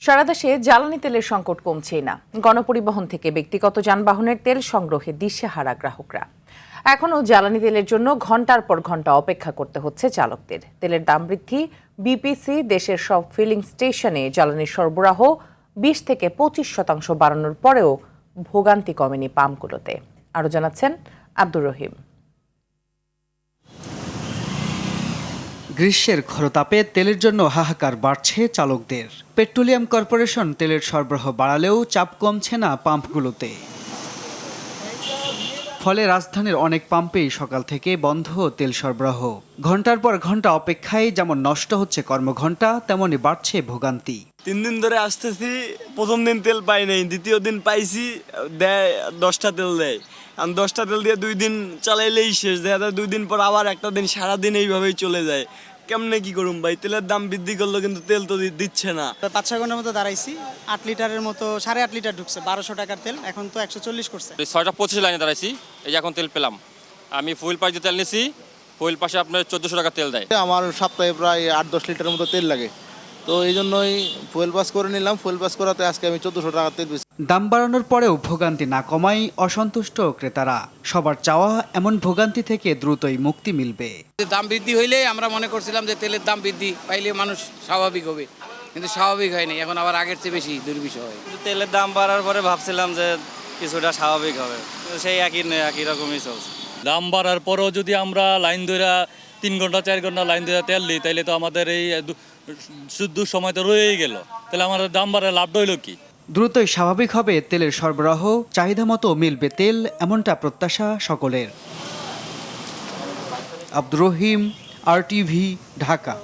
সারা দেশে জ্বালানি তেলের সংকট কমছেই না। গণপরিবহন থেকে ব্যক্তিগত যানবাহনের তেল সংগ্রহে দিশেহারা গ্রাহকরা। এখনও জ্বালানি তেলের জন্য ঘন্টার পর ঘন্টা অপেক্ষা করতে হচ্ছে চালকদের। তেলের দাম বৃদ্ধি, বিপিসি দেশের সব ফিলিং স্টেশনে জ্বালানির সরবরাহ 20 থেকে 25% বাড়ানোর পরেও ভোগান্তি কমেনি পাম্পগুলোতে। আরও জানাচ্ছেন আব্দুর রহিম। গ্রীষ্মের খরতাপে তেলের জন্য হাহাকার বাড়ছে চালকদের। পেট্রোলিয়াম কর্পোরেশন তেলের সরবরাহ বাড়ালেও চাপ কমছে না পাম্পগুলোতে। ফলে রাজধানীর অনেক পাম্পেই সকাল থেকে বন্ধ তেল সরবরাহ। ঘন্টার পর ঘন্টা অপেক্ষায় যেমন নষ্ট হচ্ছে কর্মঘণ্টা, তেমনই বাড়ছে ভোগান্তি। 3 দিন ধরে আসতেছি, প্রথম দিন তেল পাই নাই, দ্বিতীয় দিন পাইছি, দেয় 10টা তেল দেয়। আমি 10টা তেল দিয়ে 2 দিন চালাইলেই শেষ, দেখা যায় 2 দিন পর আবার একটা দিন সারাদিন এইভাবেই চলে যায়। কেমনে কি করুম ভাই, তেলের দাম বৃদ্ধি করলো কিন্তু তেল তো দিচ্ছে না। 5-6 ঘন্টার মতো দাঁড়াইছি, 8 লিটারের মতো, 8.5 লিটার ঢুকছে, 1200 টাকার তেল, এখন তো 140 করছে। 6টা 25 লাইনে দাঁড়াইছি, এই যে এখন তেল পেলাম। আমি ফুয়েল পাইপ দিয়ে তেল নিছি, ফুয়েল পাশে আপনার 1400 টাকা তেল দেয়। আমার সপ্তাহে প্রায় 8-10 লিটারের মতো তেল লাগে, তো এই জন্যই ফুয়েল পাস করে নিলাম। ফুয়েল পাস করাতে আজকে আমি 1400 টাকা তেল পেয়েছি। দাম বাড়ানোর পরেও ভোগান্তি না কমায় অসন্তুষ্ট ক্রেতারা। সবার চাওয়া এমন ভোগান্তি থেকে দ্রুতই মুক্তি মিলবে। দাম বৃদ্ধি হইলে আমরা মনে করছিলাম যে তেলের দাম বৃদ্ধি পাইলে মানুষ স্বাভাবিক হবে, কিন্তু স্বাভাবিক হয়নি, এখন আবার আগের চেয়ে বেশি দুর্বিষহ। তেলের দাম বাড়ার পরে ভাবছিলাম যে কিছুটা স্বাভাবিক হবে, সেই একই রকমই চলছে। দাম বাড়ার পরেও যদি আমরা লাইন ধরে 3 ঘন্টা 4 ঘন্টা লাইন ধরে তেল দিই, তাইলে তো আমাদের এই শুদ্ধ সময় তো রয়েই গেল। তাহলে আমাদের দাম বাড়ার লাভটা হইল কি? দ্রুতই স্বাভাবিক হবে তেলের সরবরাহ, চাহিদা মতো মিলবে তেল, এমনটা প্রত্যাশা সকলের। আব্দুর রহিম, RTV, ঢাকা।